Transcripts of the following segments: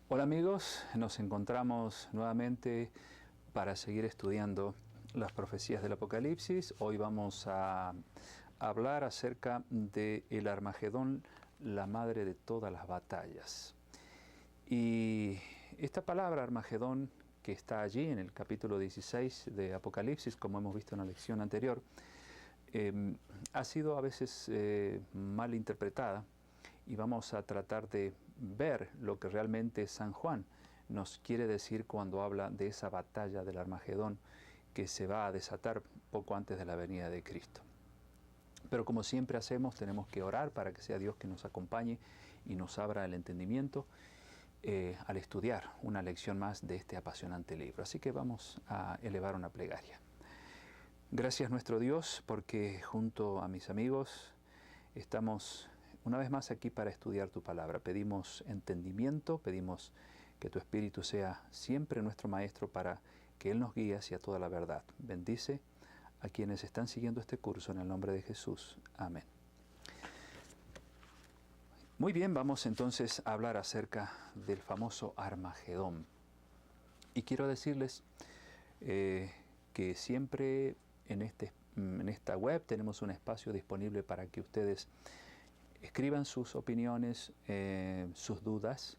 Hola amigos, nos encontramos nuevamente para seguir estudiando las profecías del Apocalipsis. Hoy vamos a hablar acerca de el Armagedón, la madre de todas las batallas. Y esta palabra Armagedón, que está allí en el capítulo 16 de Apocalipsis, como hemos visto en la lección anterior, ha sido a veces mal interpretada, y vamos a tratar de ver lo que realmente San Juan nos quiere decir cuando habla de esa batalla del Armagedón que se va a desatar poco antes de la venida de Cristo. Pero como siempre hacemos, tenemos que orar para que sea Dios que nos acompañe y nos abra el entendimiento al estudiar una lección más de este apasionante libro. Así que vamos a elevar una plegaria. Gracias nuestro Dios, porque junto a mis amigos estamos una vez más aquí para estudiar tu palabra. Pedimos entendimiento, pedimos que tu Espíritu sea siempre nuestro Maestro para que Él nos guíe hacia toda la verdad. Bendice a quienes están siguiendo este curso en el nombre de Jesús. Amén. Muy bien, vamos entonces a hablar acerca del famoso Armagedón. Y quiero decirles que siempre en esta web tenemos un espacio disponible para que ustedes escriban sus opiniones, sus dudas,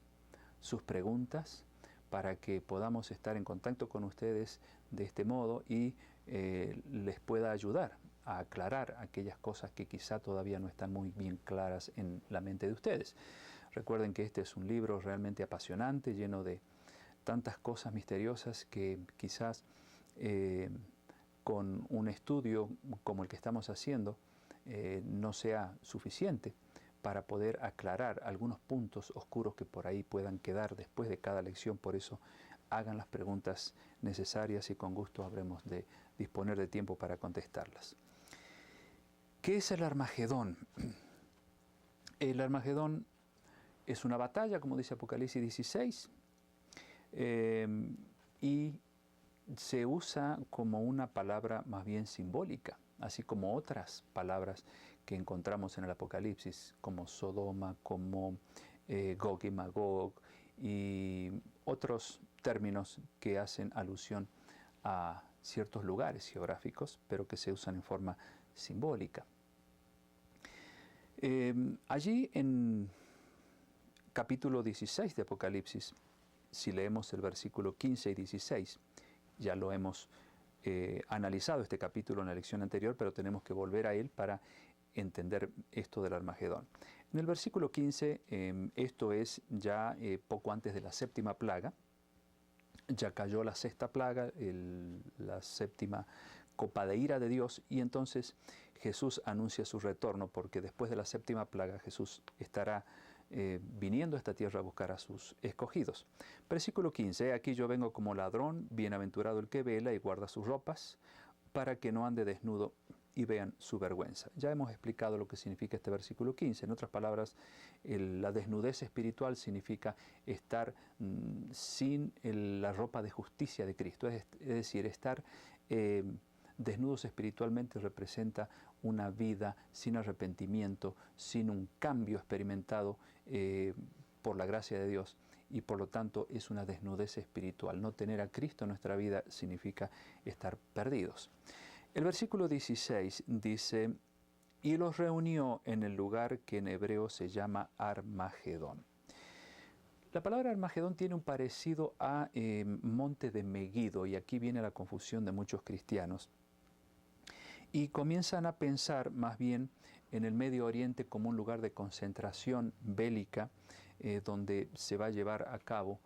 sus preguntas, para que podamos estar en contacto con ustedes de este modo y les pueda ayudar a aclarar aquellas cosas que quizá todavía no están muy bien claras en la mente de ustedes. Recuerden que este es un libro realmente apasionante, lleno de tantas cosas misteriosas que quizás con un estudio como el que estamos haciendo no sea suficiente para poder aclarar algunos puntos oscuros que por ahí puedan quedar después de cada lección. Por eso hagan las preguntas necesarias y con gusto habremos de disponer de tiempo para contestarlas. ¿Qué es el Armagedón? El Armagedón es una batalla, como dice Apocalipsis 16, y se usa como una palabra más bien simbólica, así como otras palabras que encontramos en el Apocalipsis, como Sodoma, como Gog y Magog, y otros términos que hacen alusión a ciertos lugares geográficos, pero que se usan en forma simbólica. Allí en capítulo 16 de Apocalipsis, si leemos el versículo 15 y 16, ya lo hemos analizado este capítulo en la lección anterior, pero tenemos que volver a él para entender esto del Armagedón. En el versículo 15, esto es ya poco antes de la séptima plaga, ya cayó la sexta plaga, la séptima copa de ira de Dios, y entonces Jesús anuncia su retorno, porque después de la séptima plaga Jesús estará viniendo a esta tierra a buscar a sus escogidos. Versículo 15, aquí yo vengo como ladrón, bienaventurado el que vela y guarda sus ropas, para que no ande desnudo y vean su vergüenza. Ya hemos explicado lo que significa este versículo 15. En otras palabras, la desnudez espiritual significa estar sin la ropa de justicia de Cristo, es decir, estar desnudos espiritualmente representa una vida sin arrepentimiento, sin un cambio experimentado por la gracia de Dios, y por lo tanto es una desnudez espiritual. No tener a Cristo en nuestra vida significa estar perdidos. El versículo 16 dice, y los reunió en el lugar que en hebreo se llama Armagedón. La palabra Armagedón tiene un parecido a monte de Meguido, y aquí viene la confusión de muchos cristianos. Y comienzan a pensar más bien en el Medio Oriente como un lugar de concentración bélica donde se va a llevar a cabo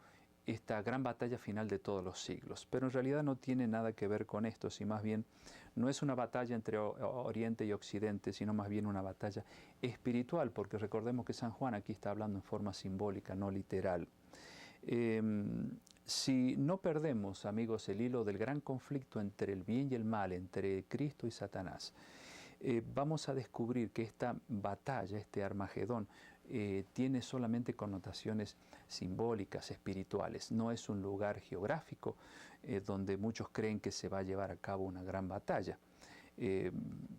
esta gran batalla final de todos los siglos. Pero en realidad no tiene nada que ver con esto, si más bien no es una batalla entre Oriente y Occidente, sino más bien una batalla espiritual, porque recordemos que San Juan aquí está hablando en forma simbólica, no literal. Si no perdemos, amigos, el hilo del gran conflicto entre el bien y el mal, entre Cristo y Satanás, vamos a descubrir que esta batalla, este Armagedón, tiene solamente connotaciones simbólicas, espirituales. No es un lugar geográfico donde muchos creen que se va a llevar a cabo una gran batalla.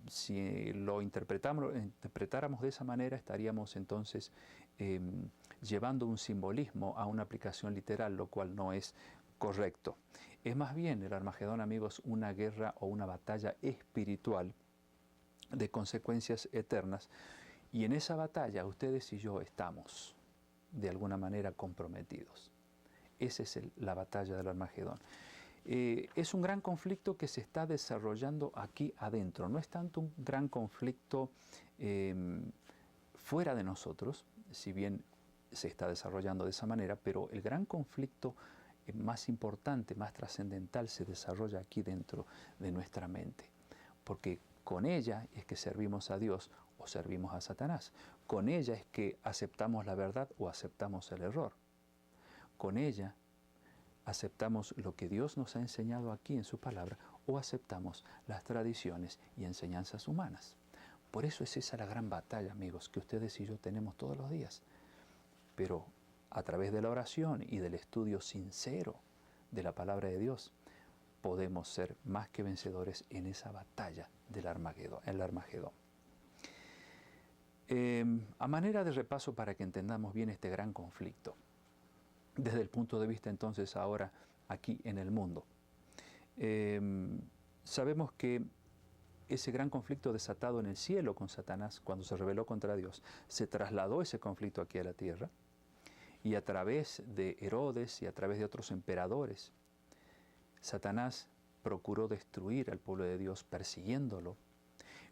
Si lo interpretáramos de esa manera, estaríamos entonces llevando un simbolismo a una aplicación literal, lo cual no es correcto. Es más bien el Armagedón, amigos, una guerra o una batalla espiritual de consecuencias eternas, y en esa batalla ustedes y yo estamos de alguna manera comprometidos. Esa es la batalla del Armagedón. Es un gran conflicto que se está desarrollando aquí adentro. No es tanto un gran conflicto fuera de nosotros, si bien se está desarrollando de esa manera, pero el gran conflicto más importante, más trascendental, se desarrolla aquí dentro de nuestra mente. Porque con ella es que servimos a Dios o servimos a Satanás. Con ella es que aceptamos la verdad o aceptamos el error. Con ella aceptamos lo que Dios nos ha enseñado aquí en su palabra o aceptamos las tradiciones y enseñanzas humanas. Por eso es esa la gran batalla, amigos, que ustedes y yo tenemos todos los días. Pero a través de la oración y del estudio sincero de la palabra de Dios, podemos ser más que vencedores en esa batalla del Armagedón. A manera de repaso para que entendamos bien este gran conflicto, desde el punto de vista entonces ahora aquí en el mundo. Sabemos que ese gran conflicto desatado en el cielo con Satanás cuando se rebeló contra Dios, se trasladó ese conflicto aquí a la tierra, y a través de Herodes y a través de otros emperadores, Satanás procuró destruir al pueblo de Dios persiguiéndolo.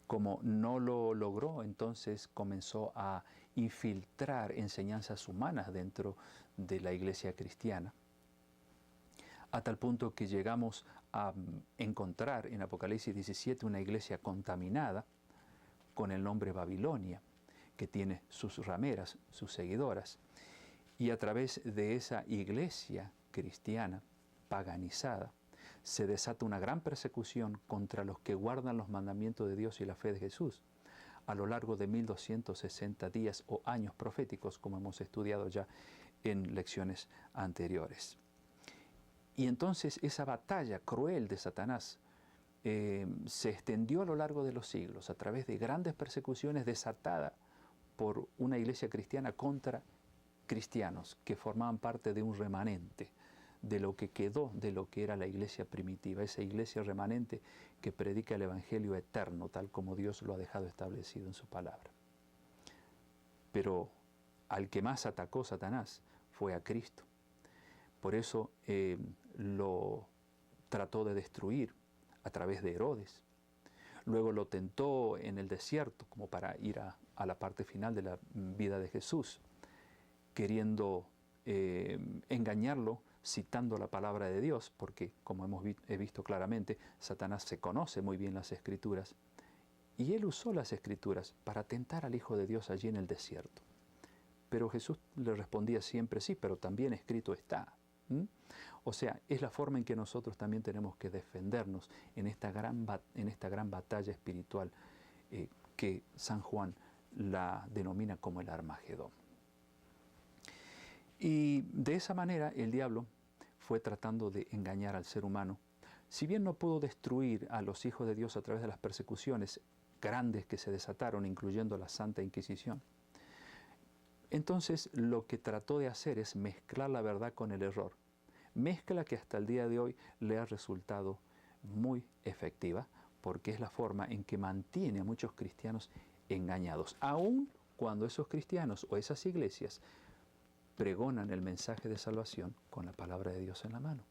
Como no lo logró, entonces comenzó a infiltrar enseñanzas humanas dentro de la iglesia cristiana, a tal punto que llegamos a encontrar en Apocalipsis 17 una iglesia contaminada con el nombre Babilonia, que tiene sus rameras, sus seguidoras, y a través de esa iglesia cristiana paganizada se desata una gran persecución contra los que guardan los mandamientos de Dios y la fe de Jesús a lo largo de 1260 días o años proféticos, como hemos estudiado ya en lecciones anteriores. Y entonces esa batalla cruel de Satanás se extendió a lo largo de los siglos a través de grandes persecuciones desatadas por una iglesia cristiana contra cristianos que formaban parte de un remanente, de lo que quedó de lo que era la iglesia primitiva, esa iglesia remanente que predica el Evangelio eterno, tal como Dios lo ha dejado establecido en su palabra. Pero al que más atacó Satanás fue a Cristo. Por eso lo trató de destruir a través de Herodes. Luego lo tentó en el desierto, como para ir a la parte final de la vida de Jesús, queriendo engañarlo, citando la palabra de Dios, porque como he visto claramente, Satanás se conoce muy bien las Escrituras, y él usó las Escrituras para tentar al Hijo de Dios allí en el desierto. Pero Jesús le respondía siempre, sí, pero también escrito está. O sea, es la forma en que nosotros también tenemos que defendernos en esta gran batalla espiritual que San Juan la denomina como el Armagedón. Y de esa manera el diablo fue tratando de engañar al ser humano. Si bien no pudo destruir a los hijos de Dios a través de las persecuciones grandes que se desataron, incluyendo la Santa Inquisición, entonces lo que trató de hacer es mezclar la verdad con el error. Mezcla que hasta el día de hoy le ha resultado muy efectiva, porque es la forma en que mantiene a muchos cristianos engañados, aun cuando esos cristianos o esas iglesias pregonan el mensaje de salvación con la palabra de Dios en la mano.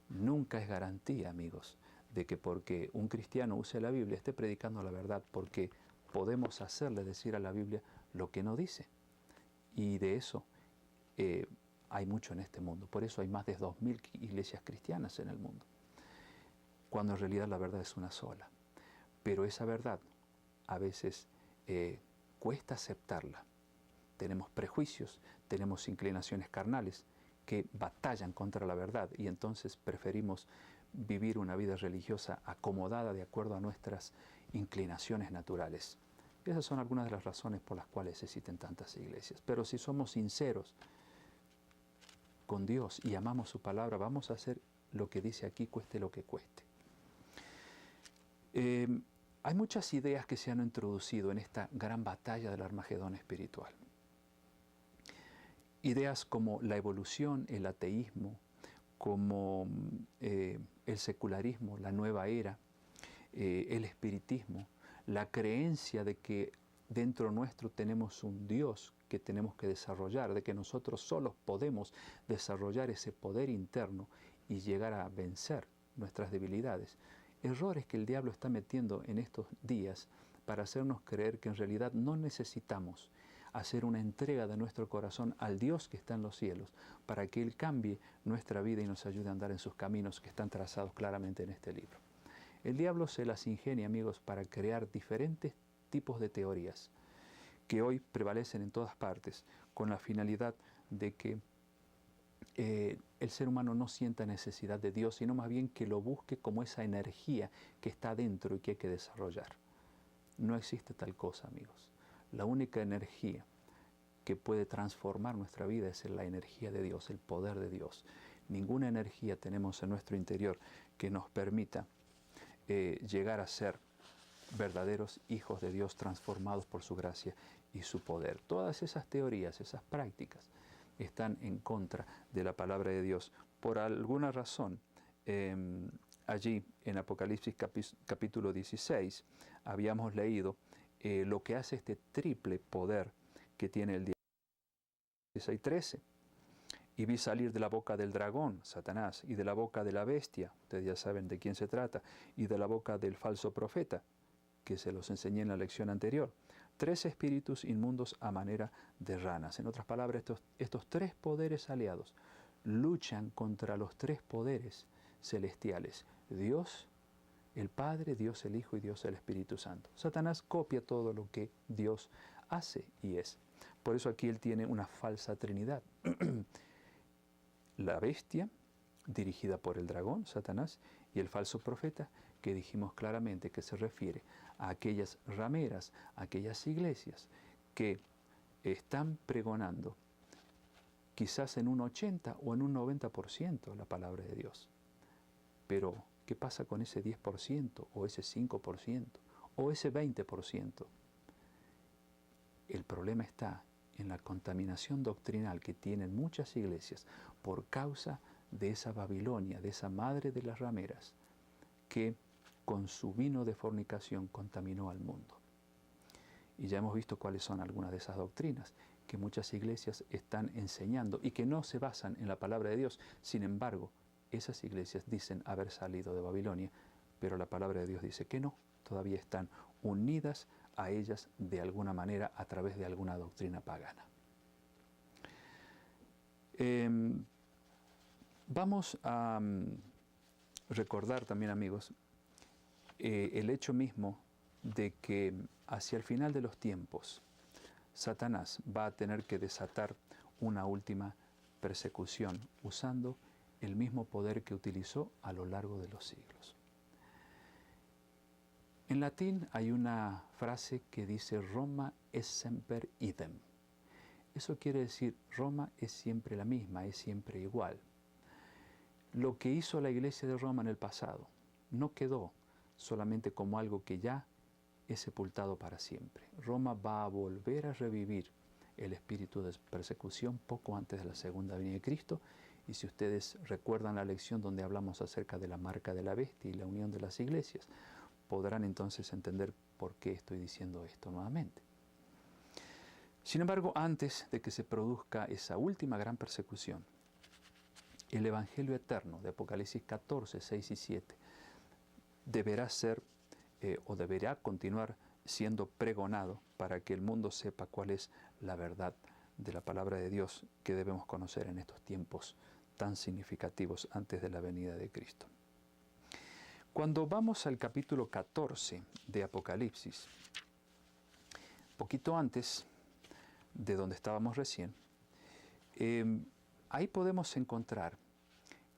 Nunca es garantía, amigos, de que porque un cristiano use la Biblia esté predicando la verdad, porque podemos hacerle decir a la Biblia lo que no dice. Y de eso hay mucho en este mundo. Por eso hay más de 2000 iglesias cristianas en el mundo, cuando en realidad la verdad es una sola. Pero esa verdad a veces cuesta aceptarla. Tenemos prejuicios, tenemos inclinaciones carnales que batallan contra la verdad, y entonces preferimos vivir una vida religiosa acomodada de acuerdo a nuestras inclinaciones naturales. Esas son algunas de las razones por las cuales existen tantas iglesias. Pero si somos sinceros con Dios y amamos su palabra, vamos a hacer lo que dice aquí, cueste lo que cueste. Hay muchas ideas que se han introducido en esta gran batalla del Armagedón espiritual. Ideas como la evolución, el ateísmo, como el secularismo, la nueva era, el espiritismo, la creencia de que dentro nuestro tenemos un Dios que tenemos que desarrollar, de que nosotros solos podemos desarrollar ese poder interno y llegar a vencer nuestras debilidades. Errores que el diablo está metiendo en estos días para hacernos creer que en realidad no necesitamos hacer una entrega de nuestro corazón al Dios que está en los cielos, para que Él cambie nuestra vida y nos ayude a andar en sus caminos que están trazados claramente en este libro. El diablo se las ingenia, amigos, para crear diferentes tipos de teorías que hoy prevalecen en todas partes, con la finalidad de que el ser humano no sienta necesidad de Dios, sino más bien que lo busque como esa energía que está dentro y que hay que desarrollar. No existe tal cosa, amigos. La única energía que puede transformar nuestra vida es la energía de Dios, el poder de Dios. Ninguna energía tenemos en nuestro interior que nos permita llegar a ser verdaderos hijos de Dios transformados por su gracia y su poder. Todas esas teorías, esas prácticas, están en contra de la palabra de Dios. Por alguna razón, allí en Apocalipsis capítulo 16, habíamos leído lo que hace este triple poder que tiene el 16:13. Y vi salir de la boca del dragón, Satanás, y de la boca de la bestia, ustedes ya saben de quién se trata, y de la boca del falso profeta, que se los enseñé en la lección anterior, 3 espíritus inmundos a manera de ranas. En otras palabras, estos 3 poderes aliados luchan contra los 3 poderes celestiales: Dios el Padre, Dios el Hijo y Dios el Espíritu Santo. Satanás copia todo lo que Dios hace y es. Por eso aquí él tiene una falsa trinidad. La bestia, dirigida por el dragón, Satanás, y el falso profeta, que dijimos claramente que se refiere a aquellas rameras, a aquellas iglesias que están pregonando quizás en un 80 o en un 90% la palabra de Dios. Pero, ¿qué pasa con ese 10% o ese 5% o ese 20%? El problema está en la contaminación doctrinal que tienen muchas iglesias por causa de esa Babilonia, de esa madre de las rameras, que con su vino de fornicación contaminó al mundo. Y ya hemos visto cuáles son algunas de esas doctrinas que muchas iglesias están enseñando y que no se basan en la palabra de Dios. Sin embargo, esas iglesias dicen haber salido de Babilonia, pero la palabra de Dios dice que no, todavía están unidas a ellas de alguna manera a través de alguna doctrina pagana. Vamos a recordar también, amigos, el hecho mismo de que hacia el final de los tiempos Satanás va a tener que desatar una última persecución usando el mismo poder que utilizó a lo largo de los siglos. En latín hay una frase que dice Roma es semper idem. Eso quiere decir Roma es siempre la misma, es siempre igual. Lo que hizo la Iglesia de Roma en el pasado no quedó solamente como algo que ya es sepultado para siempre. Roma va a volver a revivir el espíritu de persecución poco antes de la segunda venida de Cristo. Y si ustedes recuerdan la lección donde hablamos acerca de la marca de la bestia y la unión de las iglesias, podrán entonces entender por qué estoy diciendo esto nuevamente. Sin embargo, antes de que se produzca esa última gran persecución, el Evangelio eterno de Apocalipsis 14, 6 y 7 deberá ser o deberá continuar siendo pregonado para que el mundo sepa cuál es la verdad de la palabra de Dios que debemos conocer en estos tiempos tan significativos antes de la venida de Cristo. Cuando vamos al capítulo 14 de Apocalipsis, poquito antes de donde estábamos recién, ahí podemos encontrar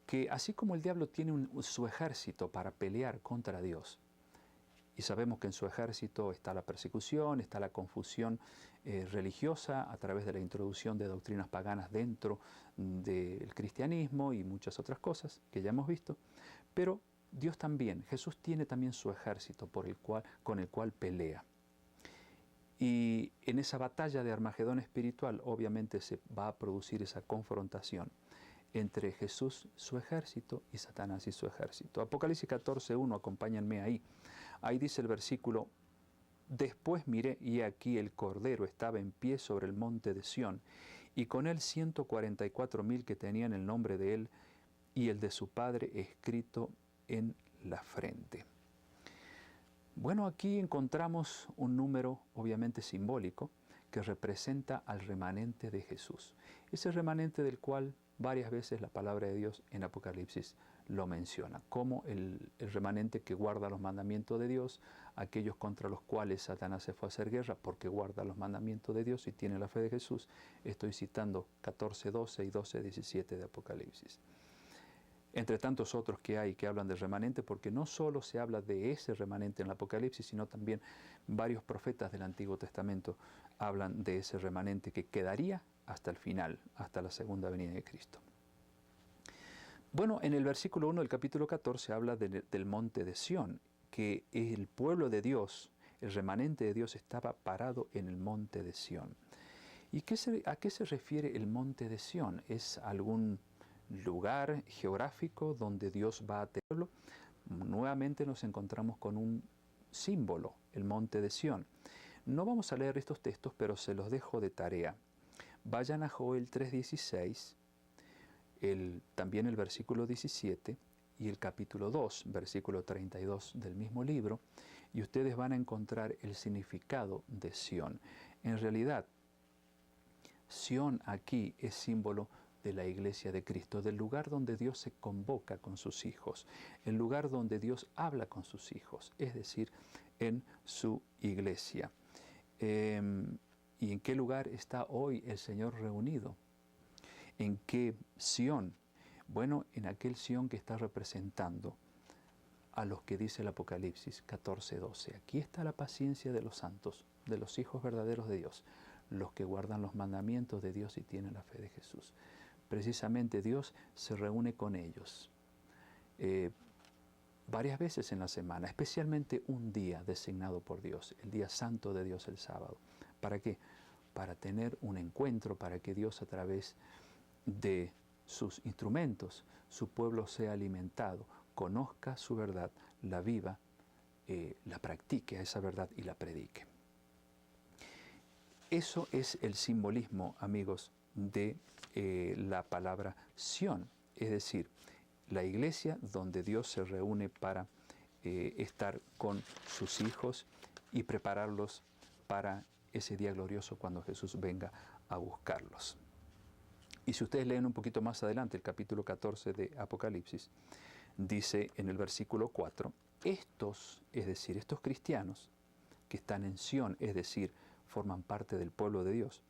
que así como el diablo tiene su ejército para pelear contra Dios, y sabemos que en su ejército está la persecución, está la confusión religiosa a través de la introducción de doctrinas paganas dentro del cristianismo y muchas otras cosas que ya hemos visto, pero Dios también, Jesús tiene también su ejército con el cual pelea. Y en esa batalla de Armagedón espiritual, obviamente se va a producir esa confrontación entre Jesús, su ejército, y Satanás y su ejército. Apocalipsis 14:1, acompáñenme ahí. Ahí dice el versículo: Después miré, y aquí el Cordero estaba en pie sobre el monte de Sión, y con él 144,000 que tenían el nombre de él y el de su Padre escrito en la frente. Bueno, aquí encontramos un número obviamente simbólico que representa al remanente de Jesús. Ese remanente del cual varias veces la palabra de Dios en Apocalipsis lo menciona, como el remanente que guarda los mandamientos de Dios, aquellos contra los cuales Satanás se fue a hacer guerra porque guarda los mandamientos de Dios y tiene la fe de Jesús. Estoy citando 14:12 y 12:17 de Apocalipsis. Entre tantos otros que hay que hablan del remanente, porque no solo se habla de ese remanente en el Apocalipsis, sino también varios profetas del Antiguo Testamento hablan de ese remanente que quedaría hasta el final, hasta la segunda venida de Cristo. Bueno, en el versículo 1 del capítulo 14 habla del monte de Sión, que el pueblo de Dios, el remanente de Dios estaba parado en el monte de Sión. ¿Y a qué se refiere el monte de Sión? ¿Es algún lugar geográfico donde Dios va a tenerlo? Nuevamente nos encontramos con un símbolo, el monte de Sión. No vamos a leer estos textos, pero se los dejo de tarea. Vayan a Joel 3:16, también el versículo 17 y el capítulo 2, versículo 32 del mismo libro, y ustedes van a encontrar el significado de Sión. En realidad, Sión aquí es símbolo de la iglesia de Cristo, del lugar donde Dios se convoca con sus hijos, el lugar donde Dios habla con sus hijos, es decir, en su iglesia. ¿Y en qué lugar está hoy el Señor reunido? ¿En qué Sión? Bueno, en aquel Sión que está representando a los que dice el Apocalipsis 14:12. Aquí está la paciencia de los santos, de los hijos verdaderos de Dios, los que guardan los mandamientos de Dios y tienen la fe de Jesús. Precisamente Dios se reúne con ellos varias veces en la semana, especialmente un día designado por Dios, el día santo de Dios, el sábado. ¿Para qué? Para tener un encuentro, para que Dios a través de sus instrumentos, su pueblo sea alimentado, conozca su verdad, la viva, la practique a esa verdad y la predique. Eso es el simbolismo, amigos, de la palabra Sión, es decir, la iglesia donde Dios se reúne para estar con sus hijos y prepararlos para ese día glorioso cuando Jesús venga a buscarlos. Y si ustedes leen un poquito más adelante el capítulo 14 de Apocalipsis, dice en el versículo 4, estos, es decir, estos cristianos que están en Sión, es decir, forman parte del pueblo de Dios,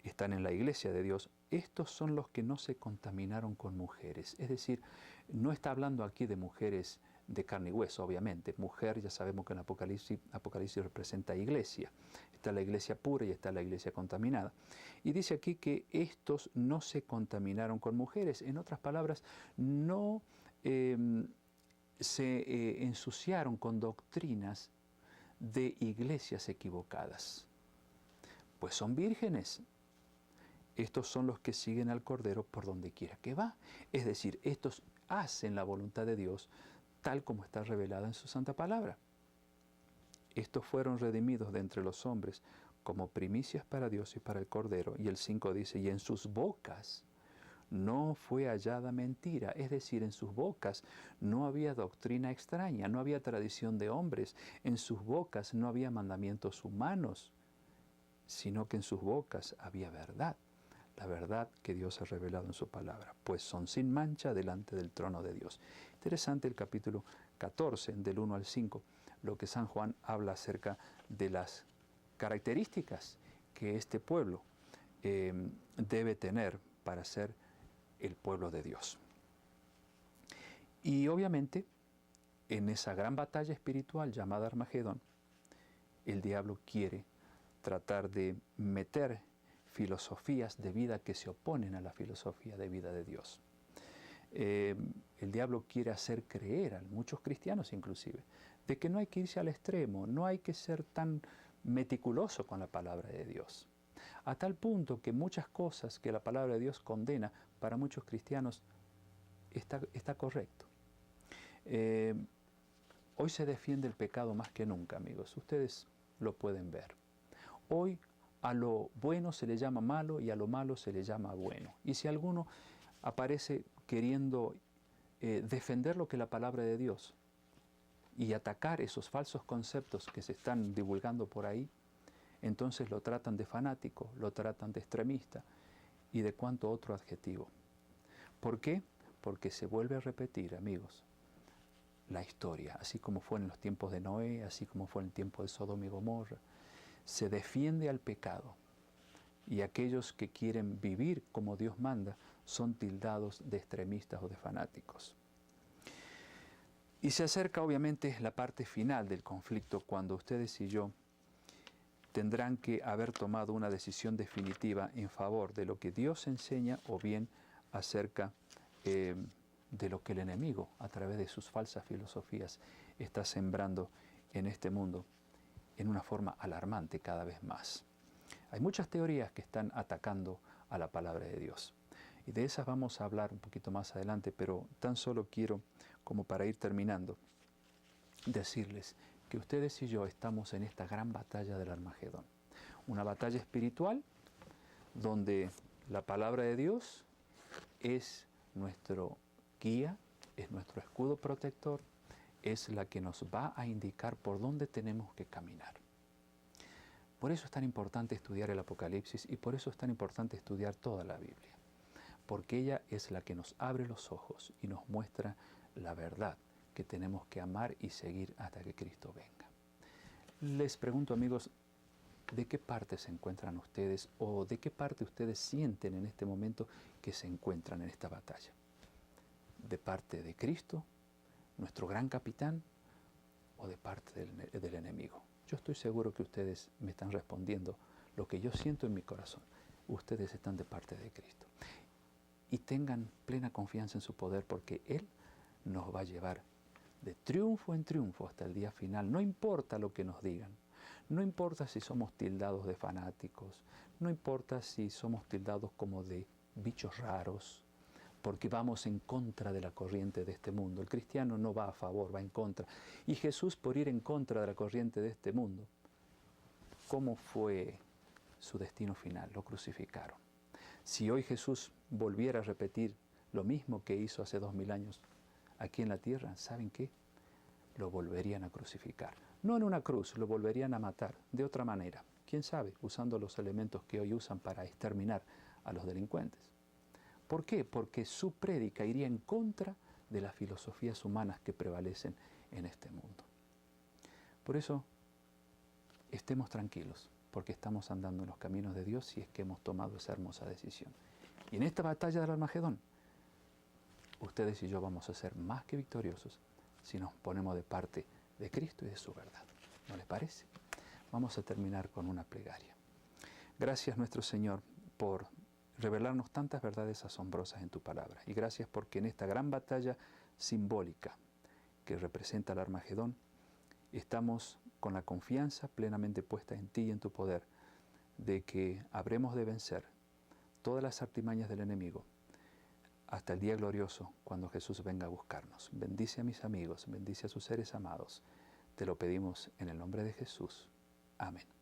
están en la iglesia de Dios, estos son los que no se contaminaron con mujeres. Es decir, no está hablando aquí de mujeres de carne y hueso, obviamente. Mujer, ya sabemos que en Apocalipsis representa iglesia. Está la iglesia pura y está la iglesia contaminada. Y dice aquí que estos no se contaminaron con mujeres. En otras palabras, no se ensuciaron con doctrinas de iglesias equivocadas. Pues son vírgenes. Estos son los que siguen al Cordero por donde quiera que va. Es decir, estos hacen la voluntad de Dios tal como está revelada en su santa palabra. Estos fueron redimidos de entre los hombres como primicias para Dios y para el Cordero. Y el 5 dice, y en sus bocas no fue hallada mentira. Es decir, en sus bocas no había doctrina extraña, no había tradición de hombres. En sus bocas no había mandamientos humanos, sino que en sus bocas había verdad. La verdad que Dios ha revelado en su palabra, pues son sin mancha delante del trono de Dios. Interesante el capítulo 14, del 1 al 5, lo que San Juan habla acerca de las características que este pueblo debe tener para ser el pueblo de Dios. Y obviamente, en esa gran batalla espiritual llamada Armagedón, el diablo quiere tratar de meter filosofías de vida que se oponen a la filosofía de vida de Dios. El diablo quiere hacer creer a muchos cristianos inclusive de que no hay que irse al extremo, no hay que ser tan meticuloso con la palabra de Dios. A tal punto que muchas cosas que la palabra de Dios condena, para muchos cristianos está correcto. Hoy se defiende el pecado más que nunca, amigos. Ustedes lo pueden ver. Hoy a lo bueno se le llama malo y a lo malo se le llama bueno. Y si alguno aparece queriendo defender lo que es la palabra de Dios y atacar esos falsos conceptos que se están divulgando por ahí, entonces lo tratan de fanático, lo tratan de extremista y de cuánto otro adjetivo. ¿Por qué? Porque se vuelve a repetir, amigos, la historia, así como fue en los tiempos de Noé, así como fue en el tiempo de Sodoma y Gomorra. Se defiende al pecado y aquellos que quieren vivir como Dios manda son tildados de extremistas o de fanáticos. Y se acerca obviamente la parte final del conflicto cuando ustedes y yo tendrán que haber tomado una decisión definitiva en favor de lo que Dios enseña o bien acerca de lo que el enemigo, a través de sus falsas filosofías, está sembrando en este mundo en una forma alarmante cada vez más. Hay muchas teorías que están atacando a la palabra de Dios. Y de esas vamos a hablar un poquito más adelante, pero tan solo quiero, como para ir terminando, decirles que ustedes y yo estamos en esta gran batalla del Armagedón. Una batalla espiritual donde la palabra de Dios es nuestro guía, es nuestro escudo protector, es la que nos va a indicar por dónde tenemos que caminar. Por eso es tan importante estudiar el Apocalipsis y por eso es tan importante estudiar toda la Biblia, porque ella es la que nos abre los ojos y nos muestra la verdad que tenemos que amar y seguir hasta que Cristo venga. Les pregunto, amigos, ¿de qué parte se encuentran ustedes o de qué parte ustedes sienten en este momento que se encuentran en esta batalla? ¿De parte de Cristo, nuestro gran capitán, o de parte del enemigo? Yo estoy seguro que ustedes me están respondiendo lo que yo siento en mi corazón. Ustedes están de parte de Cristo. Y tengan plena confianza en su poder porque Él nos va a llevar de triunfo en triunfo hasta el día final. No importa lo que nos digan. No importa si somos tildados de fanáticos. No importa si somos tildados como de bichos raros, porque vamos en contra de la corriente de este mundo. El cristiano no va a favor, va en contra. Y Jesús, por ir en contra de la corriente de este mundo, ¿cómo fue su destino final? Lo crucificaron. Si hoy Jesús volviera a repetir lo mismo que hizo hace 2000 años aquí en la tierra, ¿saben qué? Lo volverían a crucificar. No en una cruz, lo volverían a matar de otra manera. ¿Quién sabe? Usando los elementos que hoy usan para exterminar a los delincuentes. ¿Por qué? Porque su prédica iría en contra de las filosofías humanas que prevalecen en este mundo. Por eso, estemos tranquilos, porque estamos andando en los caminos de Dios y es que hemos tomado esa hermosa decisión. Y en esta batalla del Armagedón, ustedes y yo vamos a ser más que victoriosos si nos ponemos de parte de Cristo y de su verdad. ¿No les parece? Vamos a terminar con una plegaria. Gracias, nuestro Señor, por revelarnos tantas verdades asombrosas en tu palabra. Y gracias porque en esta gran batalla simbólica que representa el Armagedón, estamos con la confianza plenamente puesta en ti y en tu poder, de que habremos de vencer todas las artimañas del enemigo hasta el día glorioso cuando Jesús venga a buscarnos. Bendice a mis amigos, bendice a sus seres amados. Te lo pedimos en el nombre de Jesús. Amén.